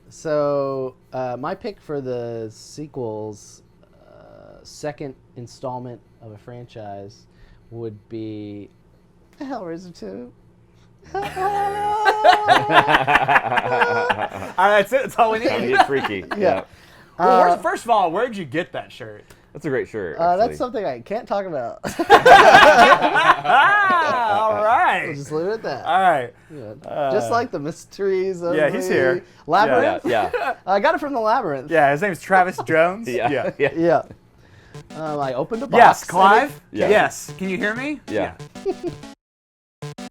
So my pick for the sequel's second installment of a franchise would be Hellraiser 2. All right, that's it. That's all we Time to need. get freaky. Yeah. Well, first of all, where did you get that shirt? That's a great shirt. That's something I can't talk about. All right. We'll just leave it at that. All right. Yeah. Just like the mysteries of he's here. Labyrinth. Yeah. I got it from the Labyrinth. Yeah, his name's Travis Jones. Yeah. Yeah. I opened a box. Yes, Clive? Yeah. Yes. Can you hear me? Yeah.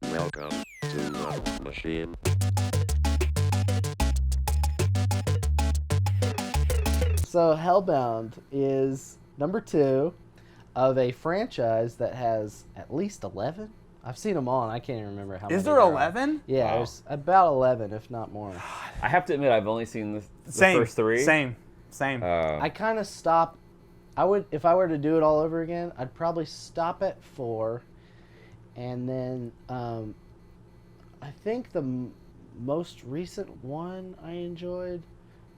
Welcome to the machine. So Hellbound is number 2 of a franchise that has at least 11. I've seen them all, and I can't even remember how many. Is there are. 11? Yeah, Wow. there's about 11, if not more. I have to admit, I've only seen the Same. first 3. Same. I kind of stop. If I were to do it all over again, I'd probably stop at 4, and then I think the most recent one I enjoyed,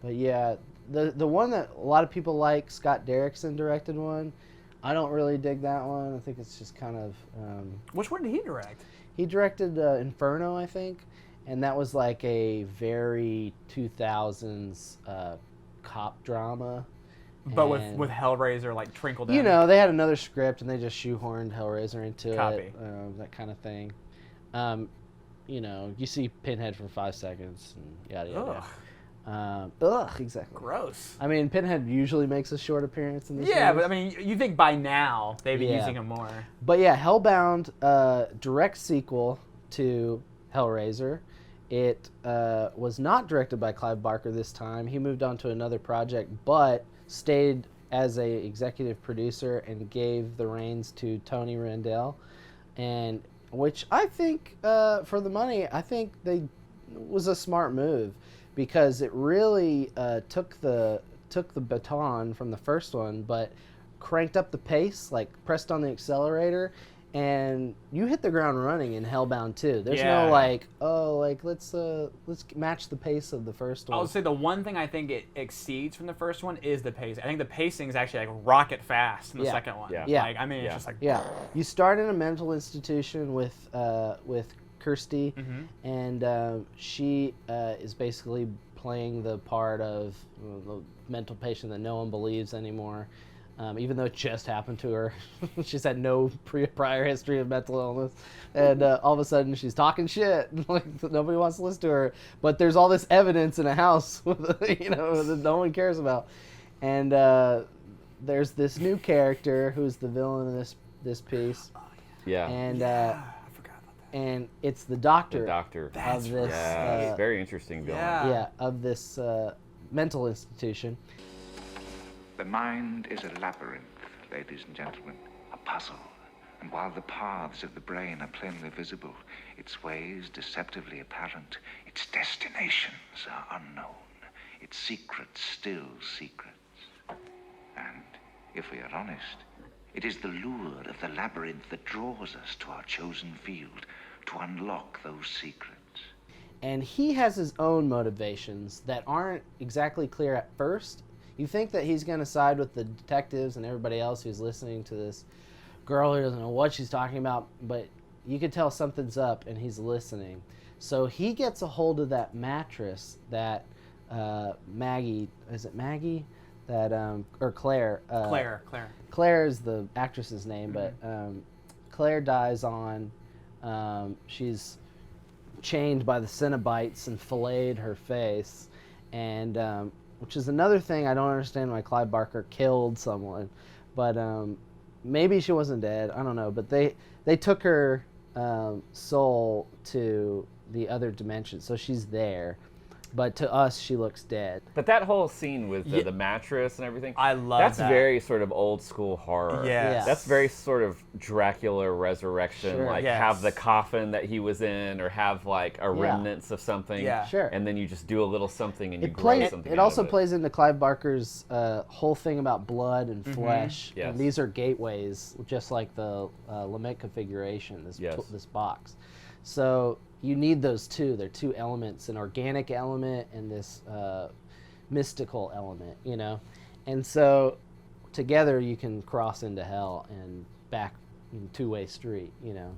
but yeah, the one that a lot of people like, Scott Derrickson directed one. I don't really dig that one. I think it's just kind of. Which one did he direct? He directed Inferno, I think, and that was like a very 2000s cop drama. But And, with Hellraiser like trickled in. you know, they had another script and they just shoehorned Hellraiser into Copy. it, that kind of thing. You know, you see Pinhead for 5 seconds and yada yada. Exactly. Gross. I mean, Pinhead usually makes a short appearance in this. Yeah, series. but I mean, you think by now they'd be Yeah. using him more. But yeah, Hellbound, direct sequel to Hellraiser. It was not directed by Clive Barker this time. He moved on to another project, but stayed as a executive producer and gave the reins to Tony Randall, and which I think, for the money, I think was a smart move, because it really took the baton from the first one, but cranked up the pace, like pressed on the accelerator, and you hit the ground running in Hellbound 2. There's no let's match the pace of the first one. I would say the one thing I think it exceeds from the first one is the pacing. I think the pacing is actually like rocket fast in the second one. Yeah. Like, I mean, it's just like You start in a mental institution with Kirsty, and she is basically playing the part of the mental patient that no one believes anymore. Even though it just happened to her. She's had no prior history of mental illness. And all of a sudden she's talking shit. Like, nobody wants to listen to her. But there's all this evidence in a house that no one cares about. And there's this new character who's the villain in this piece. Yeah. And I forgot about that. and it's the doctor. The doctor. Of this, Yeah, very interesting villain. of this mental institution. The mind is a labyrinth, ladies and gentlemen, a puzzle. And while the paths of the brain are plainly visible, its ways deceptively apparent, its destinations are unknown, its secrets still secrets. And, if we are honest, it is the lure of the labyrinth that draws us to our chosen field to unlock those secrets. And he has his own motivations that aren't exactly clear at first. You think that he's going to side with the detectives and everybody else who's listening to this girl who doesn't know what she's talking about, but you can tell something's up and he's listening. So he gets a hold of that mattress that Maggie, is it Maggie? That, or Claire. Claire. Claire is the actress's name, but Claire dies on. She's chained by the cenobites and filleted her face, and which is another thing I don't understand why Clive Barker killed someone, but maybe she wasn't dead. I don't know, but they took her soul to the other dimension, so she's there. But to us, she looks dead. But that whole scene with the mattress and everything, I love that's that. very sort of old school horror. Yes. That's very sort of Dracula resurrection, Sure. like Yes. have the coffin that he was in, or have like a remnants of something. Yeah. Sure. And then you just do a little something and you It grow plays. something It out also of it. plays into Clive Barker's whole thing about blood and flesh. Yes. And these are gateways, just like the Lament configuration. Yes. This box. So you need those two. They're two elements, an organic element and this mystical element, you know? And so together you can cross into hell and back in two-way street, you know,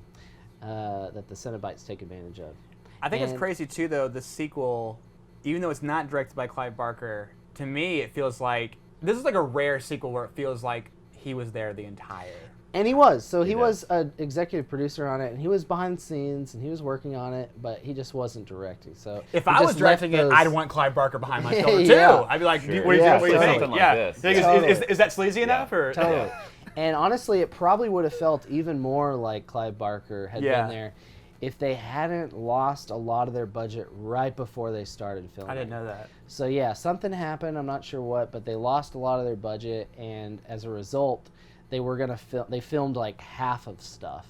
that the Cenobites take advantage of. I think it's crazy, too, though, the sequel, even though it's not directed by Clive Barker, to me it feels like, this is like a rare sequel where it feels like he was there the entire... And he was. So he was an executive producer on it, and he was behind the scenes, and he was working on it, but he just wasn't directing. So if I was directing it, I'd want Clive Barker behind my shoulder, too. Yeah. I'd be like, Sure. what do you think? Something like this. Totally. Is that sleazy enough? Or? Totally. And honestly, it probably would have felt even more like Clive Barker had been there if they hadn't lost a lot of their budget right before they started filming. I didn't know that. So yeah, something happened. I'm not sure what, but they lost a lot of their budget, and as a result, they were gonna film. They filmed like half of stuff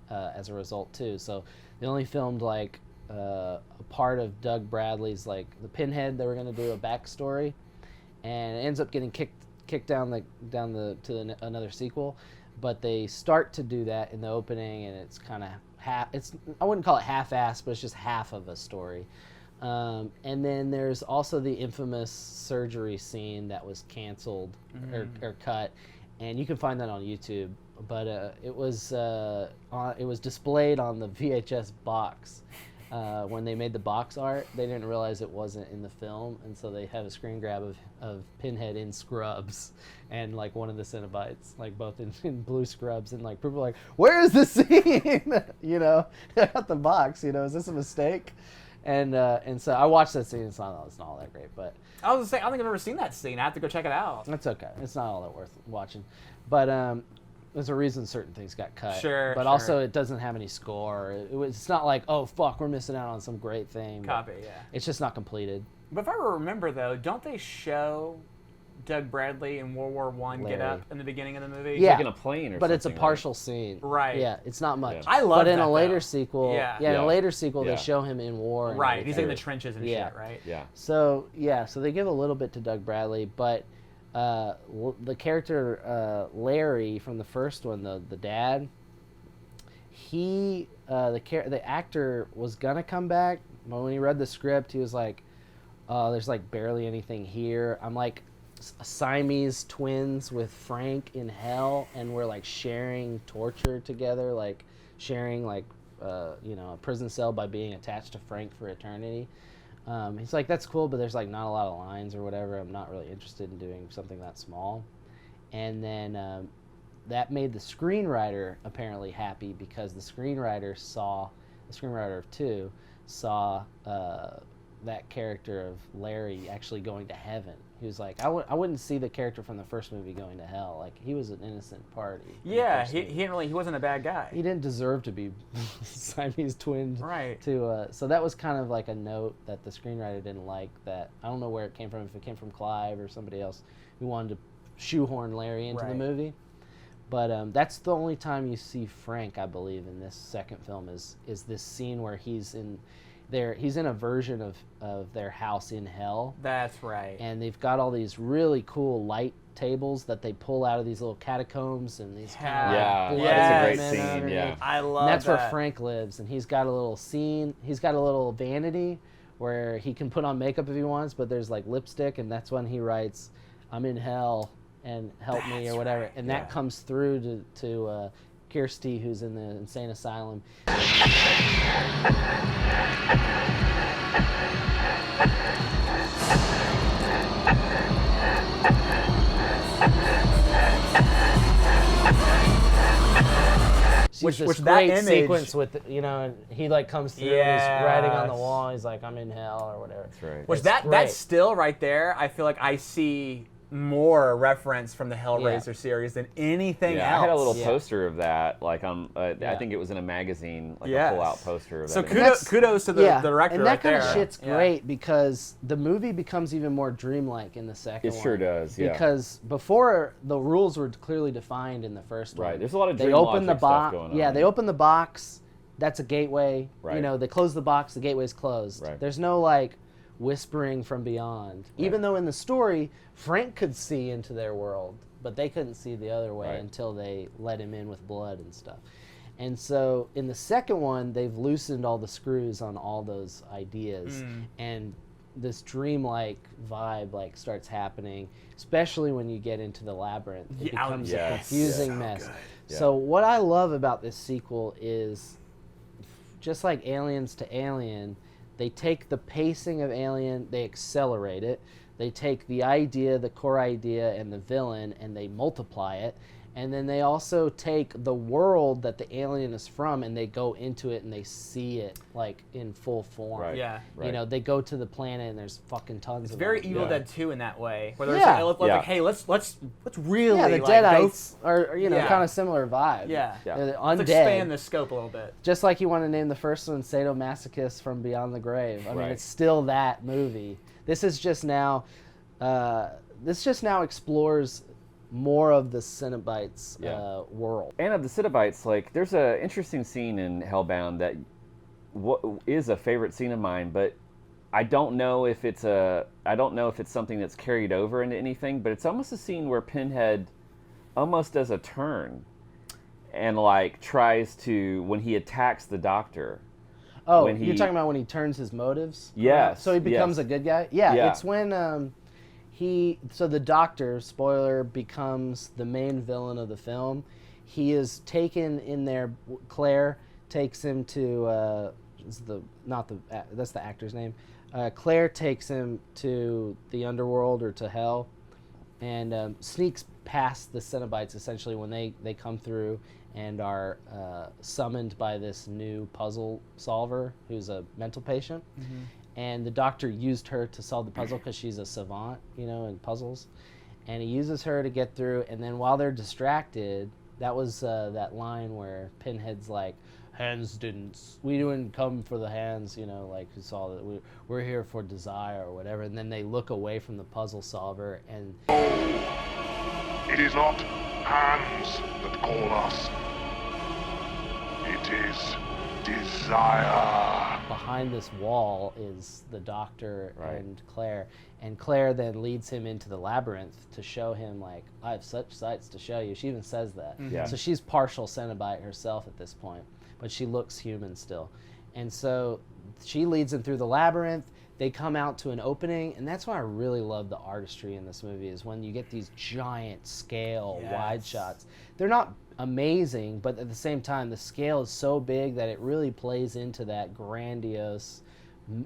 as a result too. So they only filmed like a part of Doug Bradley's, like the Pinhead. They were gonna do a backstory, and it ends up getting kicked down to another sequel. But they start to do that in the opening, and it's kind of I wouldn't call it half-assed, but it's just half of a story. And then there's also the infamous surgery scene that was canceled or cut, and you can find that on YouTube. But it was displayed on the VHS box when they made the box art. They didn't realize it wasn't in the film, and so they have a screen grab of Pinhead in scrubs and like one of the Cenobites, like both in blue scrubs, and like people are like, "Where is the scene?" You know, I got the box. You know, is this a mistake? And so I watched that scene. It's not all that great, but I was gonna say, I don't think I've ever seen that scene. I have to go check it out. that's okay. It's not all that worth watching, but there's a reason certain things got cut. Sure. But also it doesn't have any score. It's not like, oh fuck, we're missing out on some great thing. Copy, yeah. It's just not completed. But if I remember though, don't they show Doug Bradley in World War I get up in the beginning of the movie? Yeah. Like in a plane or But something. it's a partial scene. Right. Yeah, it's not much. Yeah. I love But in that, a later though. sequel, in Yeah. a later sequel, Yeah. they show him in war. And Right. He's in everything. the trenches and Yeah. shit, right? Yeah. So they give a little bit to Doug Bradley, but the character Larry from the first one, the dad, the actor was gonna come back, but when he read the script, he was like, "There's like barely anything here. I'm like Siamese twins with Frank in hell, and we're like sharing torture together, like sharing like a prison cell by being attached to Frank for eternity." He's like, "That's cool, but there's like not a lot of lines or whatever. I'm not really interested in doing something that small." And then that made the screenwriter apparently happy, because the screenwriter of 2 saw that character of Larry actually going to heaven. He was like, I wouldn't see the character from the first movie going to hell. Like, he was an innocent party. Yeah, he wasn't a bad guy. He didn't deserve to be Siamese twins. Right. So that was kind of like a note that the screenwriter didn't like. That I don't know where it came from. If it came from Clive or somebody else who wanted to shoehorn Larry into the movie. But that's the only time you see Frank, I believe, in this second film is this scene where he's in a version of their house in hell. That's right. And they've got all these really cool light tables that they pull out of these little catacombs and these kind of that's a great scene. Yeah, I love and that's that. where Frank lives, and he's got a little scene. He's got a little vanity where he can put on makeup if he wants, but there's like lipstick, and that's when he writes, "I'm in hell and help me," or whatever. right. And that comes through to Kirsty, who's in the insane asylum. Which this great sequence with, and he like comes through and he's writing on the wall. He's like, "I'm in hell," or whatever. That's right. Which that still right there, I feel like I see more reference from the Hellraiser series than anything else. I had a little poster of that, like on, I think it was in a magazine, like a pull-out poster of that. So kudos to the director and right that kind there. of shit's great, because the movie becomes even more dreamlike in the second one. It sure does, yeah. Because before, the rules were clearly defined in the first one. Right, there's a lot of they dream open the logic stuff going on. Yeah, they open the box. That's a gateway. Right. They close the box. The gateway's closed. Right. There's no like whispering from beyond. Right. Even though in the story, Frank could see into their world, but they couldn't see the other way until they let him in with blood and stuff. And so in the second one, they've loosened all the screws on all those ideas, and this dreamlike vibe like starts happening, especially when you get into the labyrinth. It becomes a confusing mess. So what I love about this sequel is, just like Aliens to Alien, they take the pacing of Alien, they accelerate it. They take the idea, the core idea, and the villain, and they multiply it. And then they also take the world that the alien is from, and they go into it and they see it like in full form. Right. Yeah. You know, they go to the planet and there's fucking tons It's of very them. Evil Dead 2 in that way, where there's Yeah. like, hey, let's really Yeah, the like, Deadites are kind of similar vibe. Yeah. They're the Let's undead. expand the scope a little bit. Just like you want to name the first one Sadomasochist from Beyond the Grave. I mean, it's still that movie. This is just now, explores more of the Cenobites world. And of the Cenobites, like, there's an interesting scene in Hellbound that is a favorite scene of mine, but I don't know if it's something that's carried over into anything, but it's almost a scene where Pinhead almost does a turn and like tries to, when he attacks the Doctor. Oh, you're talking about when he turns his motives? Yes. So he becomes a good guy? Yeah, it's when so the Doctor, spoiler, becomes the main villain of the film. He is taken in there. Claire takes him to that's the actor's name. Claire takes him to the underworld or to hell, and sneaks past the Cenobites essentially when they come through and are summoned by this new puzzle solver who's a mental patient. Mm-hmm. And the Doctor used her to solve the puzzle because she's a savant, in puzzles. And he uses her to get through. And then while they're distracted, that was that line where Pinhead's like, we didn't come for the hands, like we saw that we're here for desire or whatever. And then they look away from the puzzle solver and... It is not hands that call us. It is desire. Behind this wall is the Doctor and Claire. And Claire then leads him into the labyrinth to show him, like, I have such sights to show you. She even says that. Mm-hmm. Yeah. So she's partial Cenobite herself at this point, but she looks human still. And so she leads him through the labyrinth. They come out to an opening, and that's why I really love the artistry in this movie, is when you get these giant scale wide shots. They're not amazing, but at the same time, the scale is so big that it really plays into that grandiose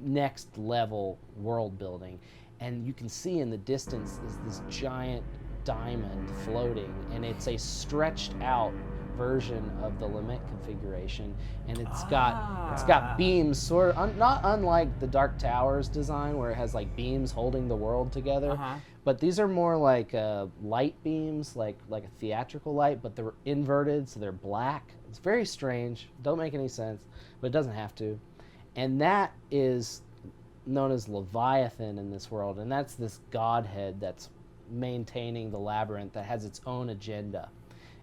next level world building. And you can see in the distance is this giant diamond floating, and it's a stretched out version of the Lament configuration, and it's got beams sort of not unlike the Dark Tower's design where it has like beams holding the world together, but these are more like light beams, like a theatrical light, but they're inverted, so they're black. It's very strange, don't make any sense, but it doesn't have to. And that is known as Leviathan in this world, and that's this godhead that's maintaining the labyrinth that has its own agenda.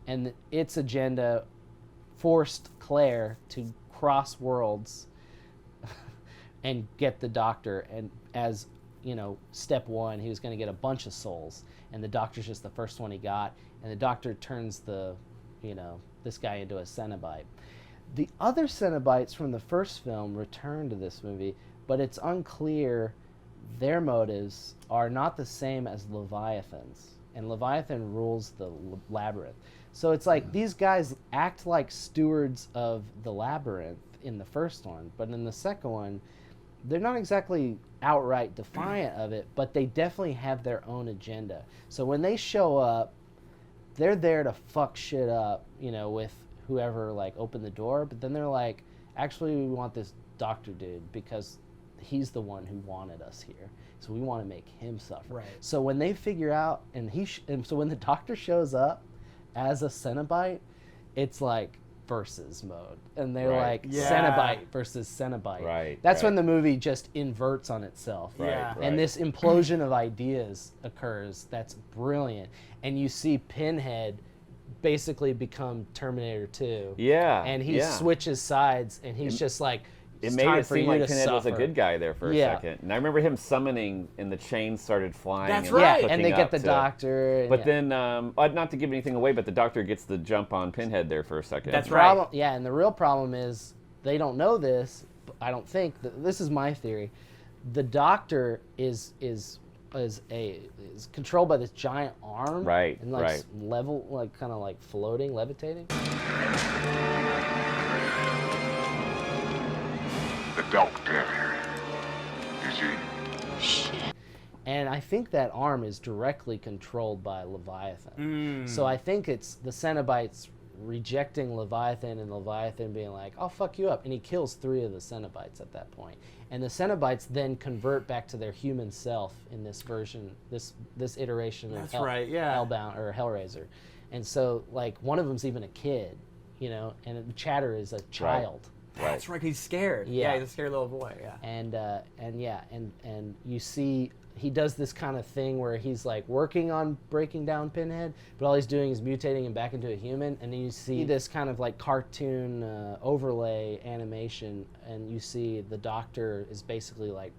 And its agenda forced Claire to cross worlds and get the Doctor. And as, step one, he was going to get a bunch of souls. And the Doctor's just the first one he got. And the Doctor turns this guy into a Cenobite. The other Cenobites from the first film return to this movie, but it's unclear their motives are not the same as Leviathan's. And Leviathan rules the labyrinth. So it's like these guys act like stewards of the labyrinth in the first one, but in the second one, they're not exactly outright defiant of it, but they definitely have their own agenda. So when they show up, they're there to fuck shit up, with whoever like opened the door, but then they're like, actually we want this Doctor dude because he's the one who wanted us here. So we want to make him suffer. Right. So when they figure out, and so when the Doctor shows up as a Cenobite, it's like versus mode, and they're like Cenobite versus Cenobite. Right. That's when the movie just inverts on itself. Yeah. And this implosion of ideas occurs. That's brilliant. And you see Pinhead basically become Terminator 2. Yeah. And he switches sides, and he's just like, It made time it for seem you like to Pinhead was a suffer. good guy there for a Yeah. second. And I remember him summoning and the chains started flying. That's and right. Yeah, and they hooking get up the to- doctor. And But yeah. then, not to give anything away, but the doctor gets the jump on Pinhead there for a second. That's problem, right. yeah, and the real problem is they don't know this. I don't think this is my theory. The doctor is controlled by this giant arm, Right, And like right. level, like kind of like floating, levitating. The doctor. Is he? And I think that arm is directly controlled by Leviathan. So I think it's the Cenobites rejecting Leviathan and Leviathan being like, "I'll fuck you up," and he kills 3 of the Cenobites at that point. And the Cenobites then convert back to their human self in this version, this iteration of That's right, yeah. Hellbound or Hellraiser. And so like one of them's even a kid, and Chatter is a child. That's right. He's scared. Yeah. He's a scared little boy. Yeah. And you see he does this kind of thing where he's like working on breaking down Pinhead, but all he's doing is mutating him back into a human. And then you see this kind of like cartoon overlay animation, and you see the doctor is basically like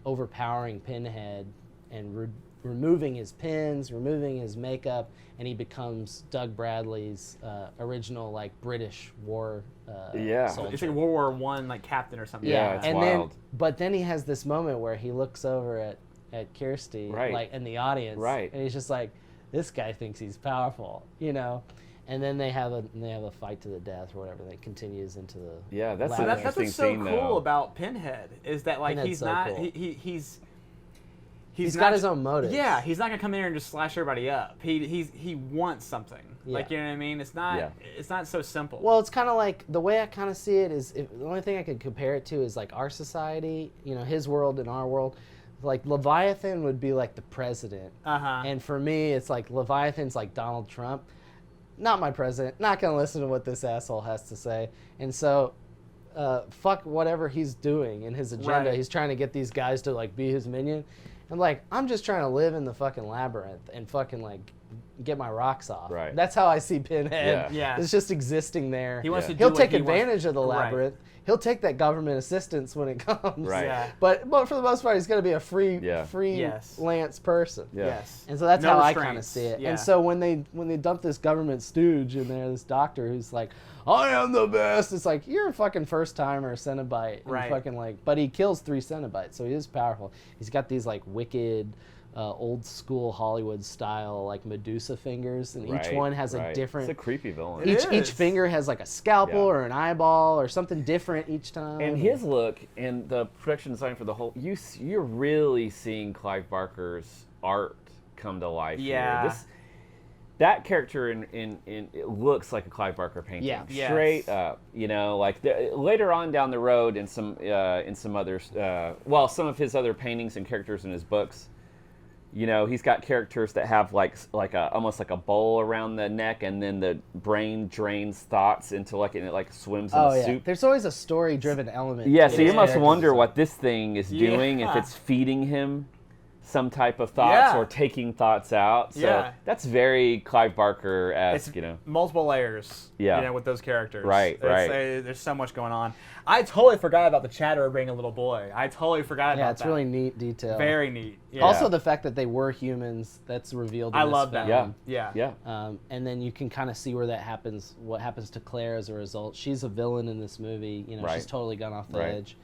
overpowering Pinhead and removing his pins, removing his makeup, and he becomes Doug Bradley's original like British war Yeah. soldier. It's like World War One, like captain or something. Yeah, it's and wild. but then he has this moment where he looks over at Kirsty, Right. like in the audience, Right. and he's just like, this guy thinks he's powerful, And then they have a fight to the death or whatever that continues into the Yeah, that's labyrinth. That's what's Interesting so scene, cool though. about Pinhead is that like Pinhead's he's so not cool. he's got not his own motives. Yeah, he's not gonna come in here and just slash everybody up. He wants something. Like, Yeah. you know what I mean? It's not Yeah. it's not so simple. Well, it's kind of like the way I kind of see it is the only thing I could compare it to is like our society, his world and our world. Like Leviathan would be like the president, and for me, it's like Leviathan's like Donald Trump, not my president. Not gonna listen to what this asshole has to say, and so fuck whatever he's doing in his agenda. Right. He's trying to get these guys to like be his minion. And like I'm just trying to live in the fucking labyrinth and fucking like get my rocks off. Right. That's how I see Pinhead. Yeah. It's just existing there. He wants to do He'll what take he wants- advantage of the Right. labyrinth. He'll take that government assistance when it comes. Right. Yeah. But for the most part, he's going to be a free Yes. lance person. Yeah. Yes. And so that's No how I kind of restraints. see it. Yeah. And so when they dump this government stooge in there, this doctor who's like, I am the best. It's like, you're a fucking first timer, Cenobite. And Right. fucking like, but he kills 3 Cenobites, so he is powerful. He's got these like wicked, old school Hollywood style like Medusa fingers, and each Right, one has a right. different. It's a creepy villain. It Each is. finger has like a scalpel Yeah. or an eyeball or something different each time. And his look and the production design for the whole, you're really seeing Clive Barker's art come to life. Yeah. Here. That character in it looks like a Clive Barker painting. Yeah. Yes. Straight up. Like later on down the road in some others, some of his other paintings and characters in his books. He's got characters that have almost like a bowl around the neck, and then the brain drains thoughts into and it like swims in the soup. There's always a story-driven element. Yeah, to so you his must characters. wonder what this thing is doing, if Yeah. it's feeding him some type of thoughts Yeah. or taking thoughts out. So Yeah. that's very Clive Barker-esque, It's multiple layers. Yeah. With those characters. Right, right. There's so much going on. I totally forgot about the Chatterer being a little boy. I totally forgot about that. Yeah, it's really neat detail. Very neat. Yeah. Also, the fact that they were humans, that's revealed in I this love that. film. Yeah. Yeah. Yeah. And then you can kind of see where that happens, what happens to Claire as a result. She's a villain in this movie. Right. She's totally gone off the Right. edge.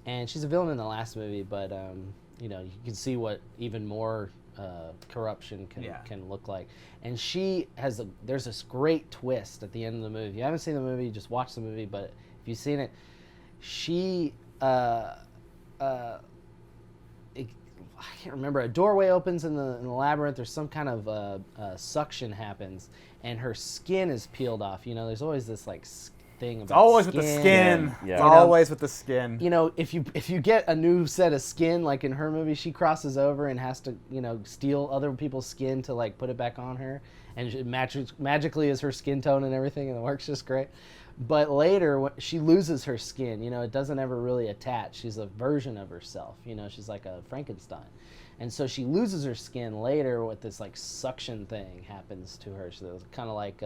And she's a villain in the last movie, but, you can see what even more corruption can look like. And there's this great twist at the end of the movie. If you haven't seen the movie, just watch the movie, but if you've seen it, she... I can't remember. A doorway opens in the labyrinth. There's some kind of suction happens, and her skin is peeled off. There's always this like thing about It's always with the skin. Yeah. It's You know, always with the skin. if you get a new set of skin, like in her movie, she crosses over and has to steal other people's skin to like put it back on her, and it magically is her skin tone and everything, and it works just great. But later, when she loses her skin, it doesn't ever really attach. She's a version of herself. She's like a Frankenstein. And so she loses her skin later with this like suction thing happens to her. So it's kind of like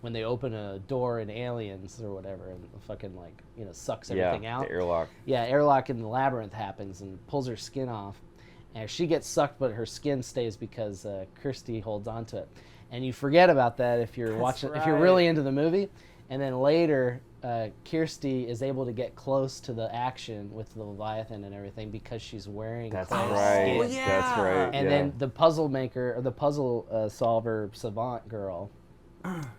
when they open a door in Aliens or whatever, and the fucking like sucks everything out. The airlock. Yeah, airlock in the labyrinth happens and pulls her skin off, and she gets sucked, but her skin stays because Kirsty holds on to it. And you forget about that if you're watching, if you're really into the movie. And then later, Kirsty is able to get close to the action with the Leviathan and everything because she's wearing That's Claire's right. skin. That's right. And then the puzzle maker, or the puzzle solver savant girl,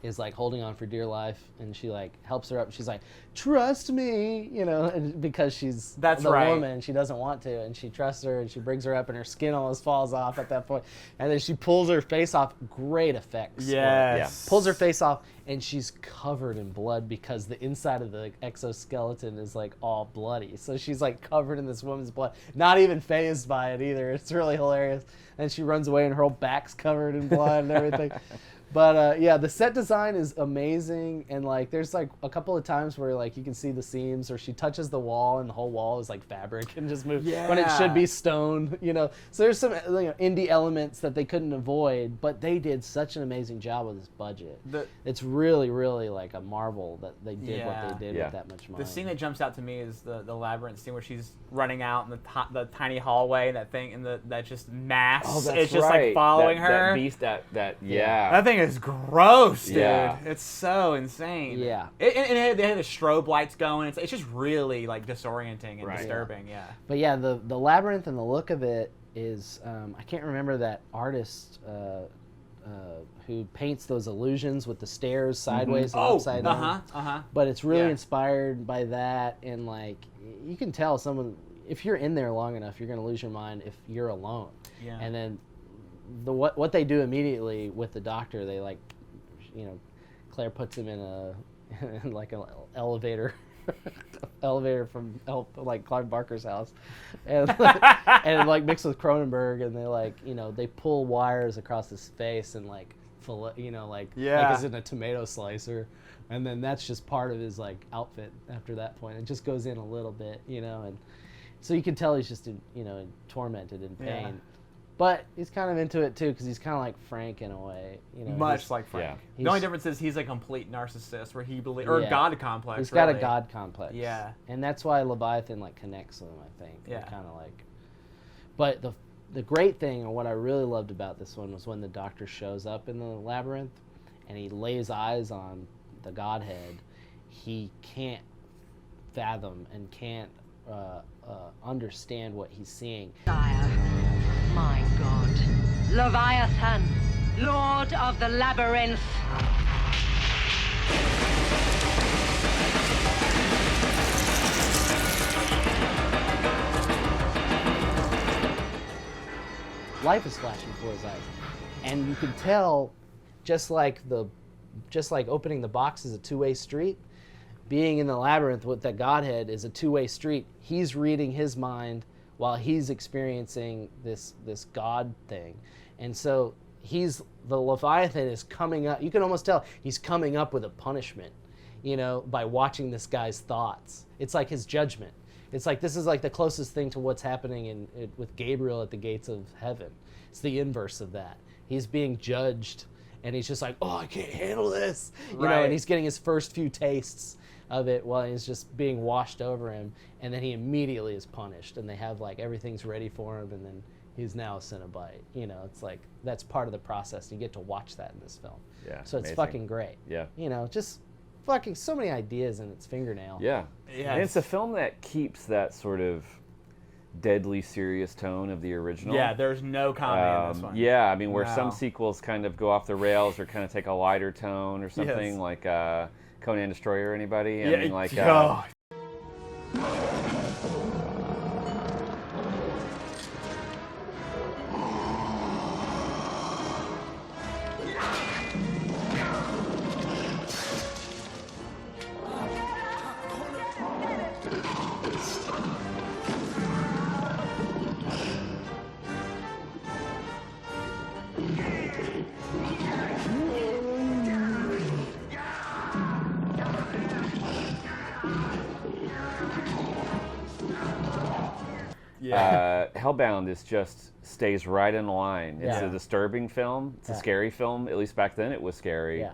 is like holding on for dear life, and she like helps her up. She's like, "Trust me," and because she's the woman, she doesn't want to, and she trusts her, and she brings her up, and her skin almost falls off at that point, and then she pulls her face off. Great effects. Yes. Pulls her face off, and she's covered in blood because the inside of the exoskeleton is like all bloody. So she's like covered in this woman's blood, not even fazed by it either. It's really hilarious. And she runs away, and her whole back's covered in blood and everything. But yeah, the set design is amazing, and like there's like a couple of times where like you can see the seams, or she touches the wall and the whole wall is like fabric and just moves when it should be stone, So there's some indie elements that they couldn't avoid, but they did such an amazing job with this budget. It's really, really like a marvel that they did what they did with that much money. The scene that jumps out to me is the labyrinth scene where she's running out in the tiny hallway, and that thing and that just mass is just like following her. That beast, that That thing is gross, dude. Yeah. It's so insane. Yeah. And they had the strobe lights going. It's just really like disorienting and disturbing. Yeah. But yeah, the labyrinth and the look of it is I can't remember that artist who paints those illusions with the stairs sideways and upside down. But it's really inspired by that, and like you can tell someone, if you're in there long enough, you're gonna lose your mind if you're alone. Yeah. And then what they do immediately with the doctor, they like, Claire puts him in like an elevator from like Clive Barker's house, and like mixed with Cronenberg, and they like they pull wires across his face and like like is in a tomato slicer, and then that's just part of his like outfit after that point. It just goes in a little bit, and so you can tell he's just tormented in pain. Yeah. But he's kind of into it too, because he's kind of like Frank in a way, Much like Frank. Yeah. The only difference is he's a complete narcissist, where he believes, or God complex. He's got a God complex. Yeah. And that's why Leviathan like connects with him, I think. Yeah. Kind of like. But the great thing, or what I really loved about this one, was when the doctor shows up in the labyrinth, and he lays eyes on the Godhead. He can't fathom and can't understand what he's seeing. My God. Leviathan, Lord of the Labyrinth. Life is flashing before his eyes. And you can tell, just like opening the box is a two-way street, being in the labyrinth with that Godhead is a two-way street. He's reading his mind while he's experiencing this God thing. And so the Leviathan is coming up. You can almost tell he's coming up with a punishment, by watching this guy's thoughts. It's like his judgment. It's like this is like the closest thing to what's happening with Gabriel at the gates of heaven. It's the inverse of that. He's being judged, and he's just like, oh, I can't handle this. And he's getting his first few tastes of it while he's just being washed over him, and then he immediately is punished, and they have like everything's ready for him, and then he's now a Cenobite. It's like that's part of the process. You get to watch that in this film. Yeah. So it's amazing. fucking great. Yeah. Just fucking so many ideas in its fingernail. Yeah. Yeah. And it's a film that keeps that sort of deadly serious tone of the original. Yeah, there's no comedy in this one. Yeah, I mean, where some sequels kind of go off the rails or kind of take a lighter tone or something, Yes. like Conan Destroyer, anybody? I mean, like, Hellbound stays right in line. It's a disturbing film. It's a scary film. At least back then, it was scary. Yeah.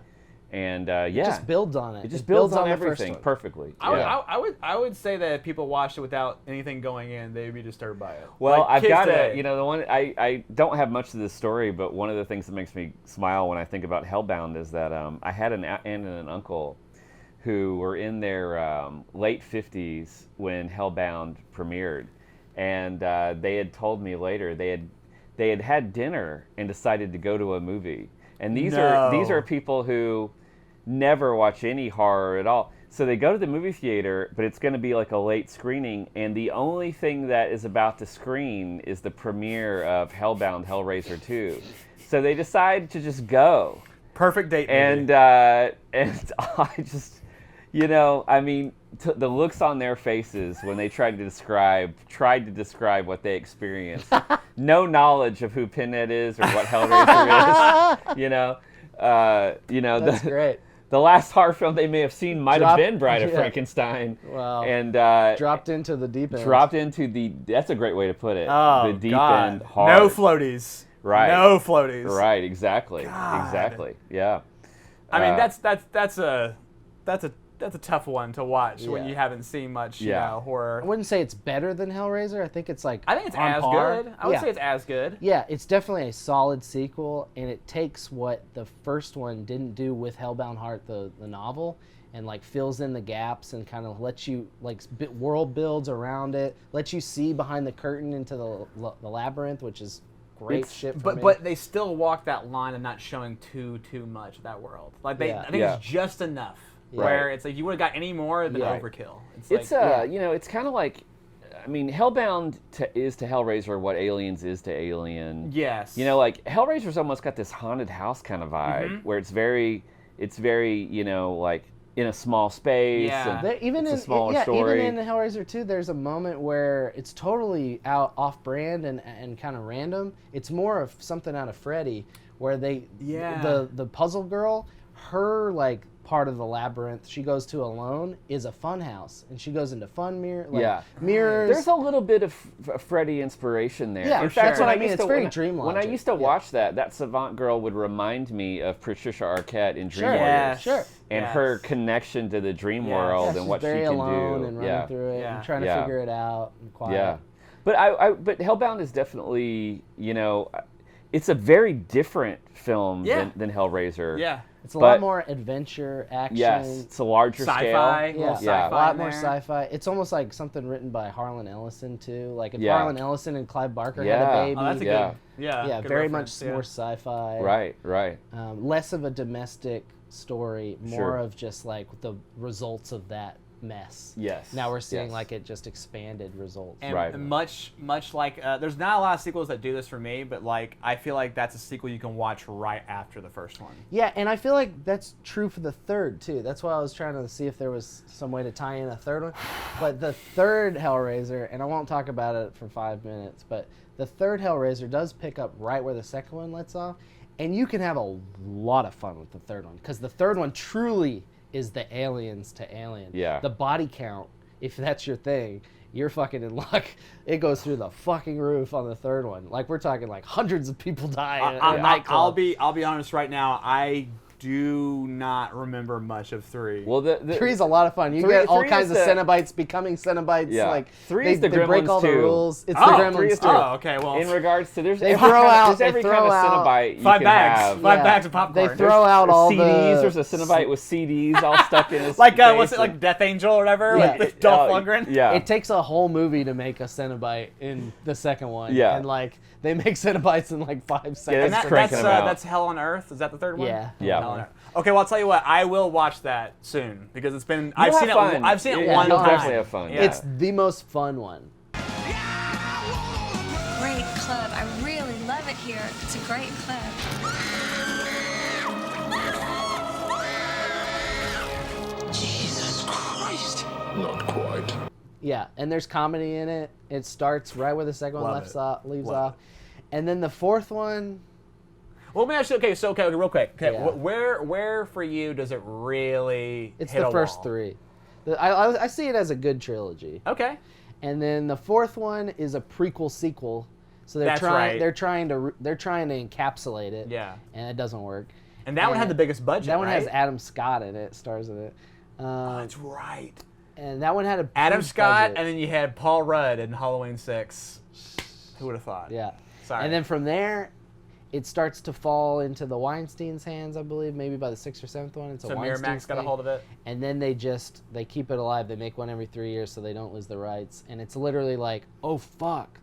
And It just builds on it. It just builds on the first everything one. perfectly. I would say that if people watched it without anything going in, they'd be disturbed by it. Well, Like I've kids got today. the one I don't have much of this story, but one of the things that makes me smile when I think about Hellbound is that I had an aunt and an uncle who were in their late 50s when Hellbound premiered, and they had told me later they had dinner and decided to go to a movie. And these are people who never watch any horror at all. So they go to the movie theater, but it's going to be like a late screening, and the only thing that is about to screen is the premiere of Hellbound Hellraiser II. So they decide to just go. Perfect date movie. And I just, the looks on their faces when they tried to describe what they experienced. No knowledge of who Pinhead is or what Hellraiser is. That's great. The last horror film they may have seen might have been Bride of Frankenstein. Wow. And dropped into the deep end. That's a great way to put it. Oh, the deep God. end hard. No floaties. Right. No floaties. Right, exactly. God. Exactly. Yeah. I mean, that's a tough one to watch when you haven't seen much horror. I wouldn't say it's better than Hellraiser. I think it's like I think it's on as par. good. I would say it's as good. Yeah, it's definitely a solid sequel, and it takes what the first one didn't do with Hellbound Heart, the novel, and like fills in the gaps and kind of lets you world builds around it, lets you see behind the curtain into the labyrinth, which is great shit for me. But they still walk that line of not showing too much of that world. Like I think it's just enough. Where it's like you would have got any more than overkill. It's kind of like, I mean, Hellbound is to Hellraiser what Aliens is to Alien. Yes. Like Hellraiser's almost got this haunted house kind of vibe where it's very, like in a small space. Yeah. And Even it's a smaller story. Even in Hellraiser 2, there's a moment where it's totally off-brand and kind of random. It's more of something out of Freddy, where the puzzle girl, her part of the labyrinth she goes to alone is a fun house, and she goes into fun mirrors. There's a little bit of Freddy inspiration there. Yeah, in fact, that's what I mean. It's very dream When I logic. used to watch that savant girl would remind me of Patricia Arquette in Dream Warriors. Yes. Sure. And her connection to the dream world and what she can do. Very alone and running through it and trying to figure it out and quiet. Yeah. But Hellbound is definitely, it's a very different film than Hellraiser. Yeah. It's a lot more adventure, action. Yes, it's a larger sci-fi. scale. Yeah, Sci-fi a lot in more there. sci-fi. It's almost like something written by Harlan Ellison too. Like if Harlan Ellison and Clive Barker had a baby. Oh, that's a good. Yeah. Good very reference, much more sci-fi. Right. Less of a domestic story, more of just like the results of that mess. Yes. Now we're seeing like it just expanded results. And much like there's not a lot of sequels that do this for me, but like I feel like that's a sequel you can watch right after the first one. Yeah, and I feel like that's true for the third too. That's why I was trying to see if there was some way to tie in a third one. But the third Hellraiser, and I won't talk about it for 5 minutes, but the third Hellraiser does pick up right where the second one lets off, and you can have a lot of fun with the third one because the third one truly is the aliens to Alien. Yeah. The body count, if that's your thing, you're fucking in luck. It goes through the fucking roof on the third one. Like we're talking like hundreds of people die in a nightclub. I'll be honest right now. I do not remember much of 3. Well, Three's a lot of fun. You get all kinds of cenobites becoming cenobites. Yeah. Like 3 is the they break Gremlins all the 2. rules. It's Oh, the 3 Gremlins is too. Oh, okay. Well, in regards to there's They every throw kind of- out- there's every they kind of throw out Cenobite you 5 can bags. have. 5 Yeah. bags of popcorn. They throw out all CDs. the There's a Cenobite with CDs all stuck in his like face what's it like Death Angel or whatever? Yeah. Like the Dolph Lundgren. Yeah. It takes a whole movie to make a Cenobite in the second one. Yeah. And like they make Cenobites in like 5 seconds. Yeah, And that's cranking them out. that's Hell on Earth. Is that the third one? Yeah. Yeah. Hell on Earth. Okay, well I'll tell you what. I will watch that soon because it's been. I've You'll seen have it. fun. I've seen it Yeah, one you'll time. definitely have fun. Yeah. It's the most fun one. Great club. I really love it here. It's a great club. Jesus Christ. Not quite. Yeah, and there's comedy in it. It starts right where the second one Love it. leaves Love off. And then the fourth one, Well, let me ask you. Okay, real quick. Okay, Yeah. where for you does it really? it's hit the a first wall? 3. I see it as a good trilogy. Okay. And then the fourth one is a prequel sequel. So That's right. they're trying to encapsulate it. Yeah. And it doesn't work. And that one had the biggest budget, That one right? has Adam Scott in it, stars in it. That's right. And that one had a Adam huge Scott, budget. and then you had Paul Rudd in Halloween 6. Who would have thought? Yeah. Sorry. And then from there, it starts to fall into the Weinstein's hands, I believe, maybe by the 6th or 7th one. It's so a Weinstein's Miramax got a thing. hold of it? And then they keep it alive. They make one every 3 years so they don't lose the rights. And it's literally like, oh fuck,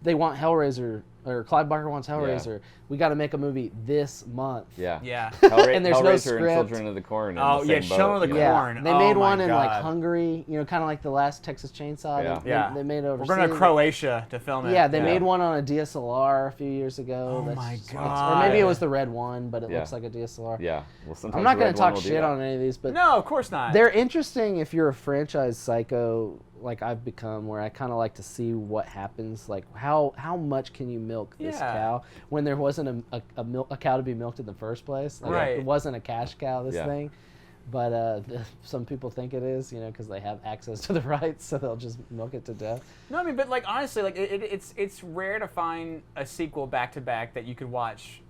they want Hellraiser, or Clive Barker wants Hellraiser. We got to make a movie this month. Yeah. Yeah. And there's no Hellraiser script. and Children of the Corn. In Oh, the yeah, same boat. Children of the Yeah, Corn. they Oh made my one in like God. Hungary, kind of like the last Texas Chainsaw. Yeah. Yeah. They made overseas. We're going to Croatia to film it. Yeah, they made one on a DSLR a few years ago. Oh my Or God. maybe it was the red one, but it Yeah. looks like a DSLR. Yeah. Well, sometimes I'm not the going red to one talk will do shit that. on any of these, but No, of course not. they're interesting if you're a franchise psycho like I've become, where I kind of like to see what happens. Like how much can you milk this Yeah. cow when there wasn't a cow to be milked in the first place? Like, Right. It wasn't a cash cow, this Yeah. thing. But some people think it is, because they have access to the rights, so they'll just milk it to death. No, I mean, but like honestly, like it's rare to find a sequel back to back that you could watch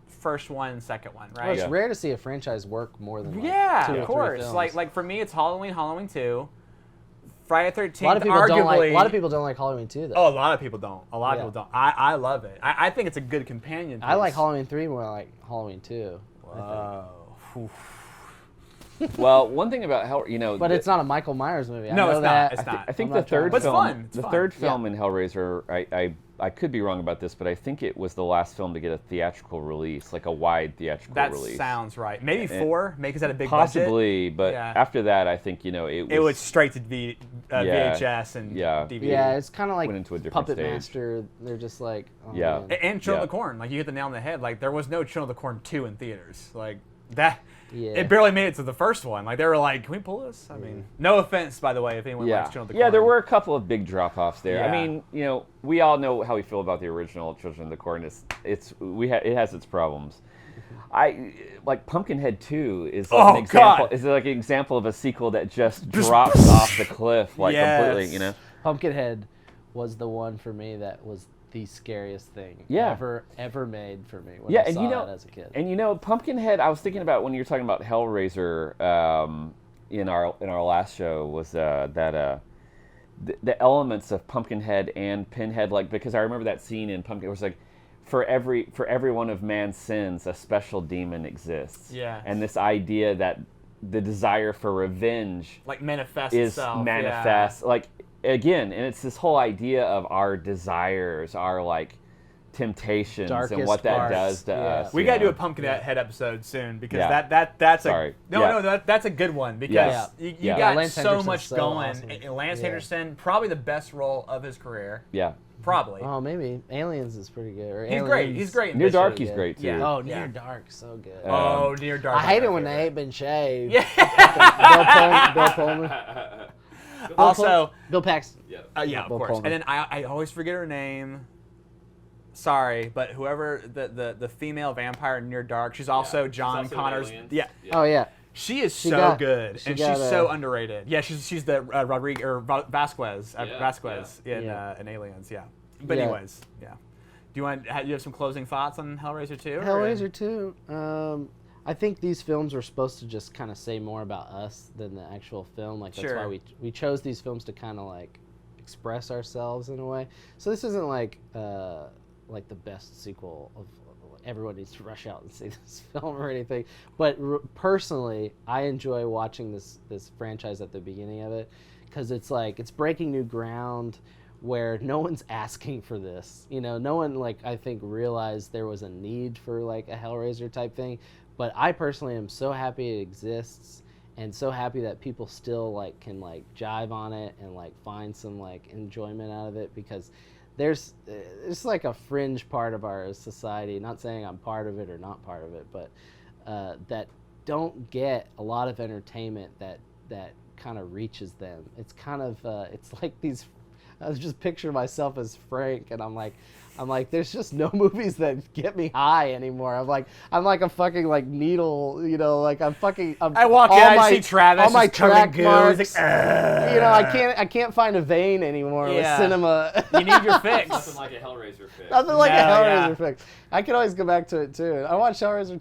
first one and second one, right? Well, it's Yeah. rare to see a franchise work more than like Yeah, 2 or of 3 course. films. Like for me, it's Halloween 2, Friday the 13th. a lot of people arguably, don't like. A lot of people don't like Halloween 2 though. Oh, a lot of people don't. A lot of Yeah. people don't. I love it. I think it's a good companion piece. I like Halloween 3 more than I like Halloween 2. Whoa. Well, one thing about But it's not a Michael Myers movie. I No, know it's not. that. It's not. I think I'm the not trying third to- But it's film, fun. It's the fun. third film in Hellraiser, I could be wrong about this, but I think it was the last film to get a theatrical release, like a wide theatrical That release. sounds right. Maybe 4, because that a big Possibly, budget. but Yeah. after that, I think It was straight to VHS and Yeah. DVD. Yeah, it's kind of like Went into a different Puppet stage. Master. They're just like, oh, Yeah. man. And Children of the Yeah. Corn, like you hit the nail on the head. Like there was no Children of the Corn 2 in theaters. Like that, Yeah. it barely made it to the first one. Like they were like, "Can we pull this?" I mean, no offense, by the way, if anyone Yeah, likes Children of the Corn. yeah, there were a couple of big drop-offs there. I Yeah. mean, we all know how we feel about the original Children of the Corn. It has its problems. I like Pumpkinhead 2 is like Oh, an example. God. Is like an example of a sequel that just drops off the cliff like completely. Yes. Pumpkinhead was the one for me that was the scariest thing Yeah. ever made for me when Yeah, I and saw you know, it as a kid. and Pumpkinhead. I was thinking about when you were talking about Hellraiser in our last show was that the elements of Pumpkinhead and Pinhead, like because I remember that scene in Pumpkin. It was like for every one of man's sins, a special demon exists. Yeah. And this idea that the desire for revenge like manifest is itself. manifest like again, and it's this whole idea of our desires, our like temptations, and Darkest what that parts, does to yeah. us. We you got to do know? a Pumpkinhead episode soon because Yeah. that's Sorry. that's a good one because Yeah. you Yeah. got Lance so Henderson's much so going. awesome. And Lance Yeah. Henderson, probably the best role of his career. Yeah. Probably. Oh, maybe Aliens is pretty good. Or He's great. Aliens He's great in Near this Dark, really he's good. great too. Yeah. Oh, Yeah. Near Dark, so good. Oh, Near Dark. I hate is it my when they favorite. ain't been shaved. Yeah. Bill Pullman. Also, Bill Paxton. yeah, of Bill course. Pullman. And then I always forget her name. Sorry, but whoever the female vampire in Near Dark, she's also John also in Connor's. Aliens. Yeah. Oh yeah. She is She so got- good, she and got, she's so underrated. Yeah, she's the Rodriguez or Vasquez in Yeah. in Aliens. Yeah. But Yeah. anyways, yeah. Do you have some closing thoughts on Hellraiser 2? Hellraiser 2. I think these films were supposed to just kind of say more about us than the actual film. Like that's Sure. why we chose these films to kind of like express ourselves in a way. So this isn't like the best sequel of everyone needs to rush out and see this film or anything. But personally, I enjoy watching this franchise at the beginning of it because it's like it's breaking new ground where no one's asking for this. No one I think realized there was a need for like a Hellraiser type thing. But I personally am so happy it exists and so happy that people still can jive on it and find some enjoyment out of it because there's like a fringe part of our society, not saying I'm part of it or not part of it, but that don't get a lot of entertainment that kind of reaches them. It's kind of it's like these I was just picturing myself as Frank, and I'm like, I'm like, there's just no movies that get me high anymore. I'm like a fucking like needle, you know, like I walk in, I see Travis all my just covered in track goo. marks. He's like, you know, I can't find a vein anymore with cinema. You need your fix. Nothing like a Hellraiser fix. Nothing like a Yeah, Hellraiser fix. I can always go back to it too. I watched Hellraiser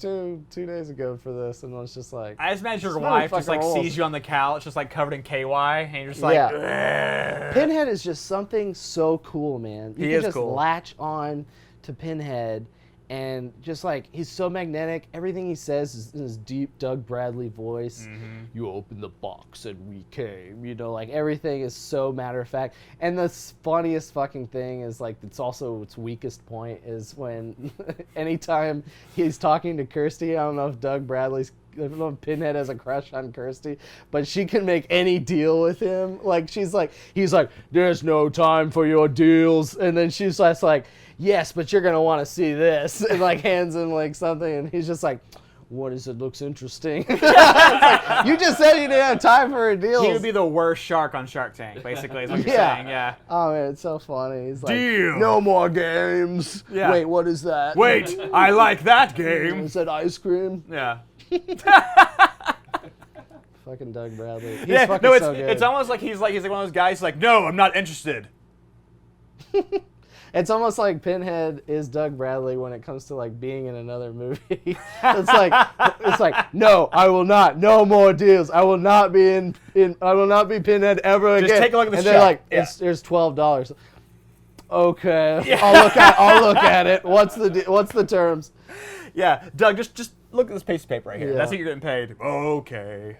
2 days ago for this, and I was just like, I just imagine your This wife just like motherfucker rules. sees you on the couch, just like covered in KY, and you're just like, yeah. Pinhead is just something so cool, man. You He can is just cool. latch on to Pinhead, and just like he's so magnetic. Everything he says is in his deep Doug Bradley voice. Mm-hmm. You opened the box and we came. You know, like everything is so matter of fact. And the funniest fucking thing is like it's also its weakest point is when anytime he's talking to Kirsty. I don't know if I don't know if Pinhead has a crush on Kirsty, but she can make any deal with him. Like he's like, there's no time for your deals, and then she's just like, yes, but you're gonna want to see this, and like hands him like something, and he's just like, what is it? Looks interesting. It's like, you just said you didn't have time for a deal. he would be the worst shark on Shark Tank, basically, is what you're saying. Yeah. Oh man, it's so funny. He's like, Deal. no more games. Yeah. Wait, what is that? Wait, I like that game. Is that ice cream? Yeah. Fucking Doug Bradley. He's Yeah. fucking No, it's so good. it's almost like he's like one of those guys like, no, I'm not interested. It's almost like Pinhead is Doug Bradley when it comes to like being in another movie. it's like no, I will not. No more deals. I will not be I will not be Pinhead ever again. Just take a look at the and check. they're like, Yeah. there's $12. Okay, yeah. I'll look at it. What's the terms? Yeah, Doug, just look at this piece of paper right here. Yeah. That's what you're getting paid. Okay.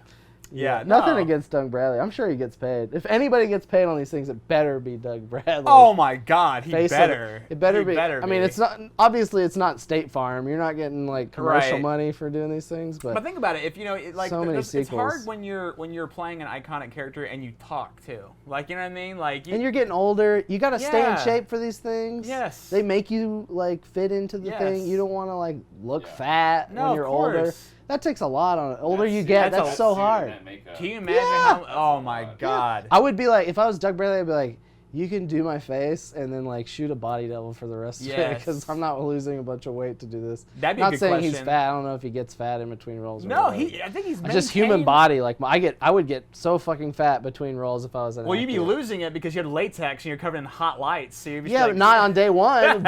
Yeah. Nothing no. against Doug Bradley. I'm sure he gets paid. If anybody gets paid on these things, it better be Doug Bradley. Oh my God, he Face of better. It better He be. better I mean, be. it's not obviously it's not State Farm. You're not getting like commercial Right. money for doing these things. But think about it. If you know, like, So many it's sequels. hard when you're playing an iconic character and you talk too. Like, you know what I mean? Like, and you're getting older. You got to stay in Yeah. shape for these things. Yes. They make you like fit into the Yes. thing. You don't want to like look fat No, when of you're older. course. That takes a lot on it. Older you get, that's so hard. Can you imagine how? Oh my God. I would be like, if I was Doug Bradley, I'd be like, you can do my face and then like shoot a body double for the rest of it Yes. because I'm not losing a bunch of weight to do this. That'd be a not good saying he's question. fat. I don't know if he gets fat in between roles. Or No, whatever. I think he's just human maintained- body. Like I would get so fucking fat between roles if I was an Well, you'd be actor. losing it because you had latex and you're covered in hot lights. So you'd be Yeah, like, but not on day one.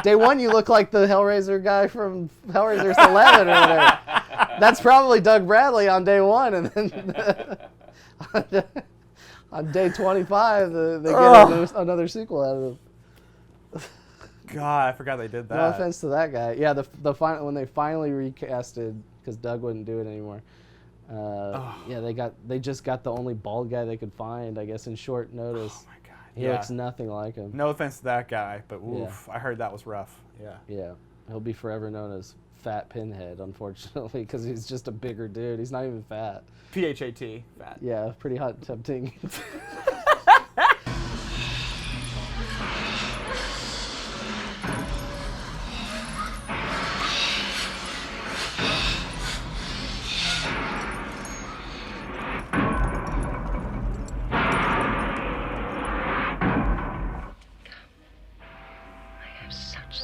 Day one, you look like the Hellraiser guy from Hellraiser 11 or whatever. That's probably Doug Bradley on day one, and then on day 25, they get another sequel out of him. God, I forgot they did that. No offense to that guy. Yeah, when they finally recasted, because Doug wouldn't do it anymore. Yeah, they just got the only bald guy they could find, I guess, in short notice. Oh my God. He looks nothing like him. No offense to that guy, but oof, I heard that was rough. Yeah. Yeah, he'll be forever known as Fat Pinhead, unfortunately, because he's just a bigger dude. He's not even fat. PHAT, fat. Yeah, pretty hot and tempting. I have such